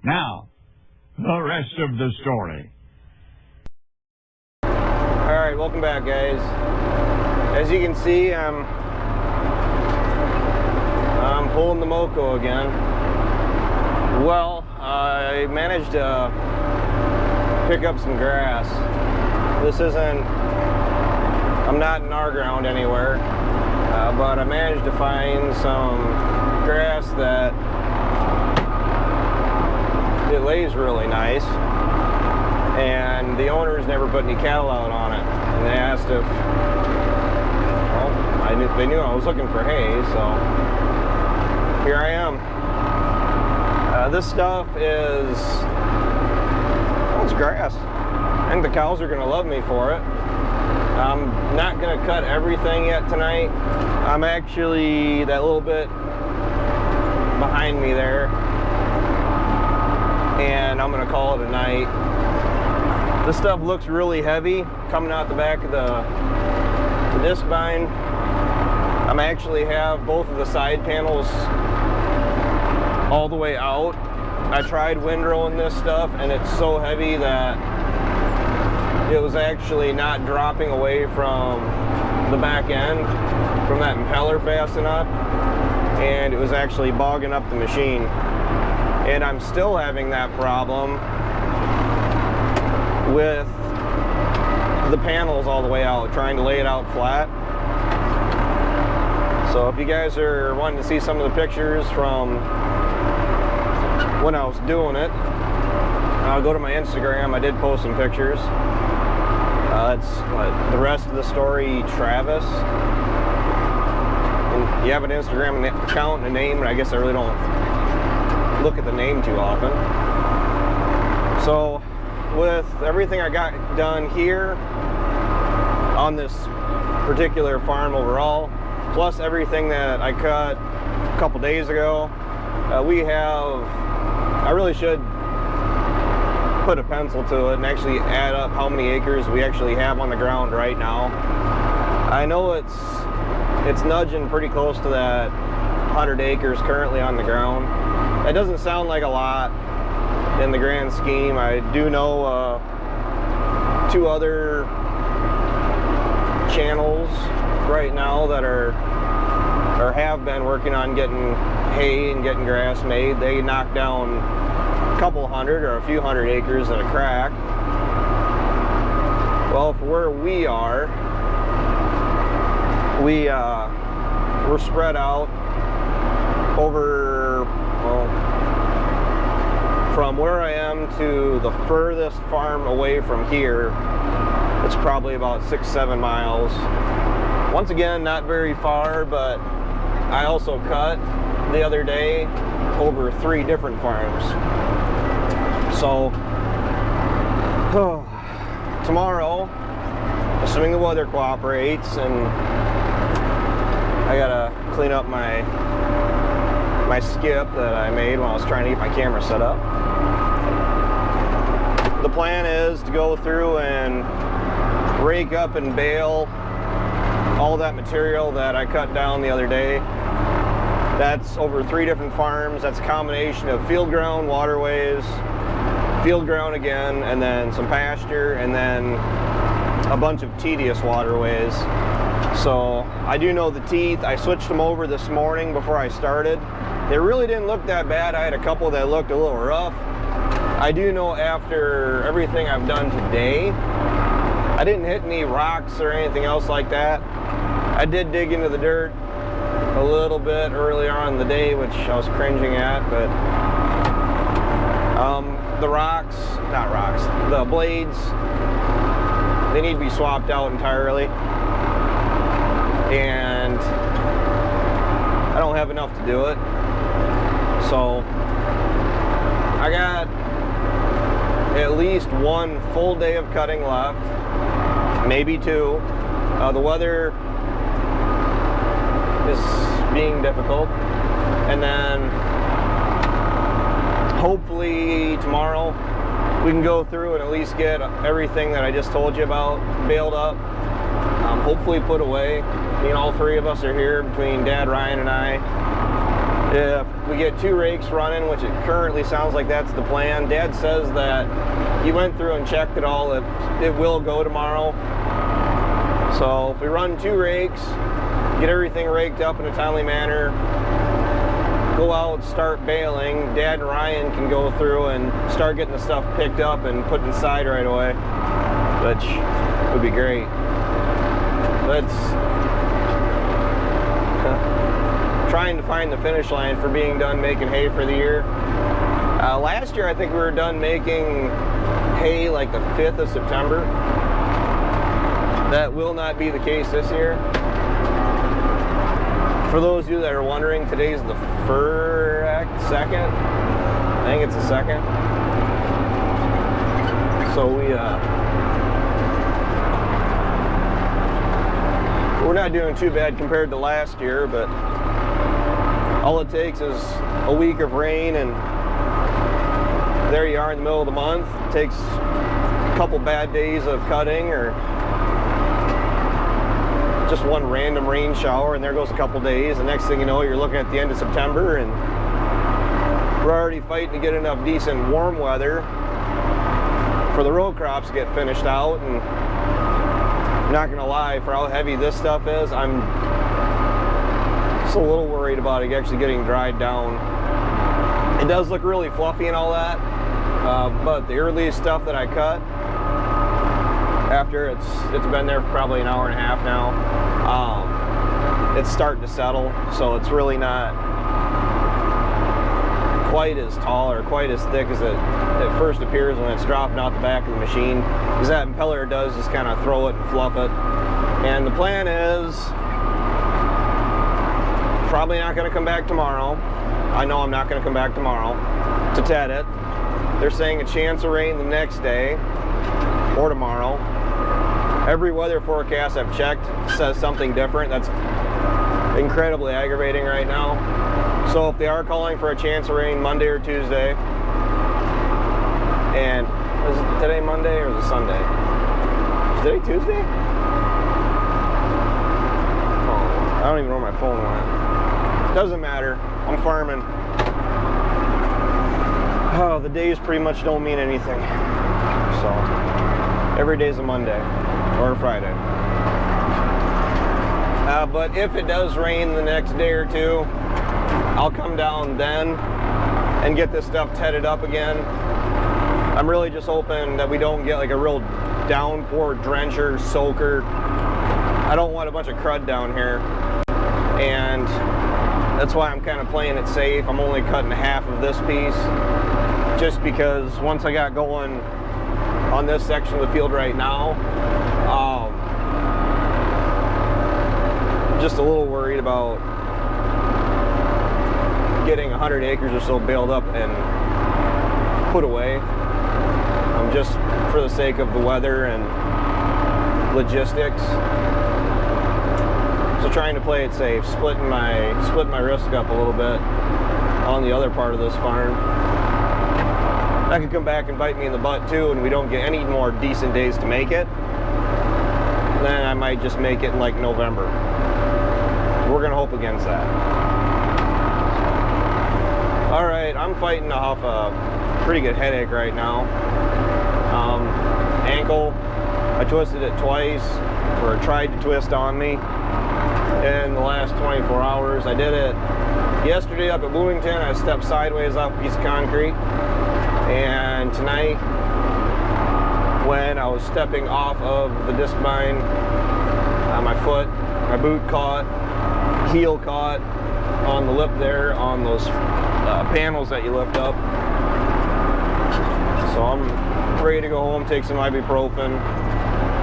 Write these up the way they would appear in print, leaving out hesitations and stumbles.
Now, the rest of the story. Alright, welcome back, guys. As you can see, I'm pulling the Moco again. Well, I managed to pick up some grass. I'm not in our ground anywhere, but I managed to find some grass that it lays really nice, and the owners never put any cattle out on it. And they asked if, well, they knew I was looking for hay, so here I am. This stuff is, well, it's grass. I think the cows are going to love me for it. I'm not going to cut everything yet tonight. I'm actually that little bit behind me there, and I'm going to call it a night. This stuff looks really heavy coming out the back of the disc bind. I'm actually have both of the side panels all the way out. I tried windrowing this stuff, and it's so heavy that it was actually not dropping away from the back end from that impeller fast enough, and it was actually bogging up the machine. And I'm still having that problem with the panels all the way out, trying to lay it out flat. So if you guys are wanting to see some of the pictures from when I was doing it, I'll go to my Instagram. I did post some pictures. It's the rest of the story, Travis. And you have an Instagram account and a name, and I guess I really don't look at the name too often. So with everything I got done here on this particular farm overall, plus everything that I cut a couple days ago, I really should put a pencil to it and actually add up how many acres we actually have on the ground right now. I know it's nudging pretty close to that 100 acres currently on the ground. That doesn't sound like a lot in the grand scheme. I do know two other channels right now that are or have been working on getting hay and getting grass made. They knock down a couple hundred or a few hundred acres at a crack. Well, for where we are, we're spread out over, well, from where I am to the furthest farm away from here, it's probably about 6-7 miles. Once again, not very far, but I also cut the other day over 3 different farms. So tomorrow, assuming the weather cooperates, and I gotta clean up my skip that I made when I was trying to get my camera set up. The plan is to go through and rake up and bale all that material that I cut down the other day. That's over 3 different farms. That's a combination of field ground, waterways, field ground again, and then some pasture, and then a bunch of tedious waterways. So I do know the teeth. I switched them over this morning before I started. They really didn't look that bad. I had a couple that looked a little rough. I do know after everything I've done today, I didn't hit any rocks or anything else like that. I did dig into the dirt a little bit earlier on in the day, which I was cringing at, but the blades, they need to be swapped out entirely, and I don't have enough to do it. So I got at least 1 full day of cutting left, maybe 2. The weather is being difficult, and then hopefully tomorrow we can go through and at least get everything that I just told you about baled up, hopefully put away. You know, all 3 of us are here between Dad, Ryan, and I, If we get 2 rakes running, which it currently sounds like that's the plan, Dad says that he went through and checked it all, it will go tomorrow. So if we run 2 rakes, get everything raked up in a timely manner, go out, start baling, Dad and Ryan can go through and start getting the stuff picked up and put inside right away, which would be great. That's trying to find the finish line for being done making hay for the year. Last year I think we were done making hay like the 5th of September. That will not be the case this year. For those of you that are wondering, today's the 2nd. I think it's the 2nd. So we're not doing too bad compared to last year, but all it takes is a week of rain and there you are in the middle of the month. It takes a couple bad days of cutting or just one random rain shower and there goes a couple days. The next thing you know, you're looking at the end of September and we're already fighting to get enough decent warm weather for the row crops to get finished out. And I'm not gonna lie, for how heavy this stuff is, I'm just a little worried about it actually getting dried down. It does look really fluffy and all that, but the earliest stuff that I cut, after it's been there for probably an hour and a half now, it's starting to settle, so it's really not quite as tall or quite as thick as it first appears when it's dropping out the back of the machine, because that impeller does just kind of throw it and fluff it. And the plan is probably not going to come back tomorrow. I know I'm not going to come back tomorrow to ted it. They're saying a chance of rain the next day or tomorrow. Every weather forecast I've checked says something different. That's incredibly aggravating right now. So if they are calling for a chance of rain Monday or Tuesday, and is it today Monday or is it Sunday? Is today Tuesday? Oh, I don't even know where my phone went. Doesn't matter. I'm farming. Oh, the days pretty much don't mean anything. So every day's a Monday or a Friday. But if it does rain the next day or two, I'll come down then and get this stuff tedded up again. I'm really just hoping that we don't get like a real downpour, drencher, soaker. I don't want a bunch of crud down here. And that's why I'm kind of playing it safe. I'm only cutting half of this piece, just because once I got going on this section of the field right now, just a little worried about getting 100 acres or so baled up and put away, just for the sake of the weather and logistics. So trying to play it safe, splitting my risk up a little bit on the other part of this farm. That could come back and bite me in the butt too, and we don't get any more decent days to make it. Then I might just make it in like November. We're gonna hope against that. All right, I'm fighting off a pretty good headache right now. Ankle, I twisted it twice, or tried to twist on me in the last 24 hours. I did it yesterday up at Bloomington. I stepped sideways off a piece of concrete, and tonight when I was stepping off of the disc mine, my foot, my boot caught, heel caught on the lip there on those panels that you lift up. So I'm ready to go home, take some ibuprofen,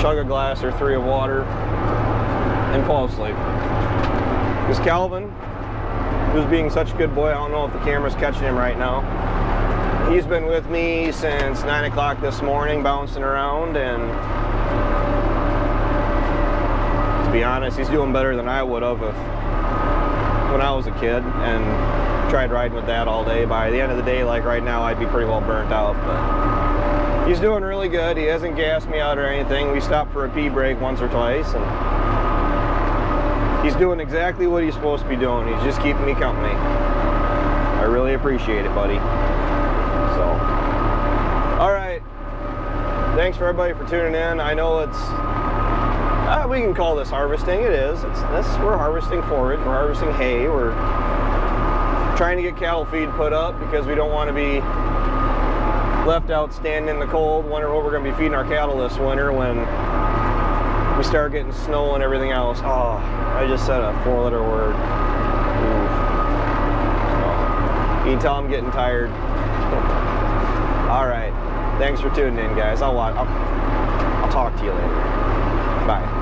chug a glass or 3 of water, and fall asleep. Because Calvin, who's being such a good boy, I don't know if the camera's catching him right now, he's been with me since 9 o'clock this morning, bouncing around, and to be honest, he's doing better than I would have when I was a kid and tried riding with Dad all day. By the end of the day, like right now, I'd be pretty well burnt out, but he's doing really good. He hasn't gassed me out or anything. We stopped for a pee break once or twice, and he's doing exactly what he's supposed to be doing. He's just keeping me company. I really appreciate it, buddy. So, all right. Thanks for everybody for tuning in. I know it's, we can call this harvesting. It is. We're harvesting forage. We're harvesting hay. We're trying to get cattle feed put up because we don't want to be left out standing in the cold, wondering what we're going to be feeding our cattle this winter when we start getting snow and everything else. Oh, I just said a 4-letter word. So, you can tell I'm getting tired. All right. Thanks for tuning in, guys. I'll talk to you later. Bye.